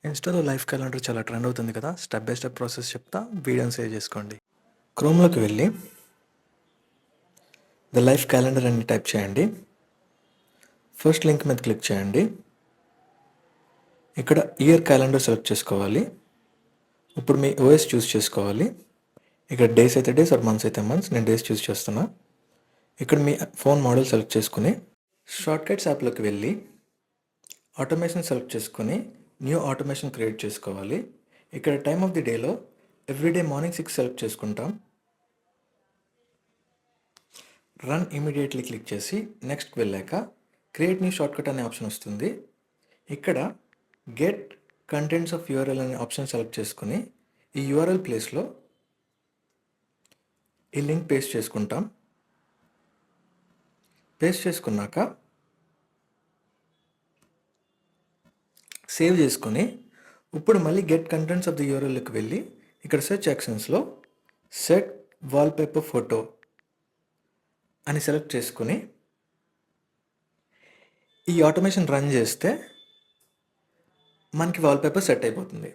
ఇన్‌స్టాలో life calendar చాలా trend అవుతుంది కదా! స్టెప్ బై స్టెప్ ప్రాసెస్ చెప్తా. వీడియోని సేవ్ చేసుకోండి. క్రోమ్‌లోకి వెళ్ళి 'ద లైఫ్ క్యాలెండర్' అని టైప్ చేయండి. ఫస్ట్ లింక్ మీద క్లిక్ చేయండి. ఇక్కడ ఇయర్ క్యాలెండర్ సెలెక్ట్ చేసుకోవాలి. ఇప్పుడు మీ ఓఎస్ చూస్ చేసుకోవాలి. ఇక్కడ డేస్ అయితే డేస్ ఆర్ మంత్స్ అయితే మంత్స్. నేను డేస్ చూస్ చేస్తున్నా. ఇక్కడ మీ ఫోన్ మోడల్ సెలెక్ట్ చేసుకుని షార్ట్‌కట్స్ యాప్‌లోకి వెళ్ళి ఆటోమేషన్ సెలెక్ట్ చేసుకొని న్యూ ఆటోమేషన్ క్రియేట్ చేసుకోవాలి. ఇక్కడ టైమ్ ఆఫ్ ది డేలో ఎవ్రీడే మార్నింగ్ 6 సెలెక్ట్ చేసుకుంటాం. రన్ ఇమీడియట్లీ క్లిక్ చేసి నెక్స్ట్ వెళ్ళాక క్రియేట్ న్యూ షార్ట్కట్ అనే ఆప్షన్ వస్తుంది. ఇక్కడ గెట్ కంటెంట్స్ ఆఫ్ యూఆర్ఎల్ అనే ఆప్షన్ సెలెక్ట్ చేసుకుని ఈ యూఆర్ఎల్ ప్లేస్లో ఈ లింక్ పేస్ట్ చేసుకుంటాం. పేస్ట్ చేసుకున్నాక సేవ్ చేసుకొని ఇప్పుడు మళ్ళీ గెట్ కంటెంట్స్ ఆఫ్ ది యూఆర్ఎల్కి వెళ్ళి ఇక్కడ సెర్చ్ యాక్షన్స్లో సెట్ వాల్పేపర్ ఫోటో అని సెలెక్ట్ చేసుకుని ఈ ఆటోమేషన్ రన్ చేస్తే మనకి వాల్పేపర్ సెట్ అయిపోతుంది.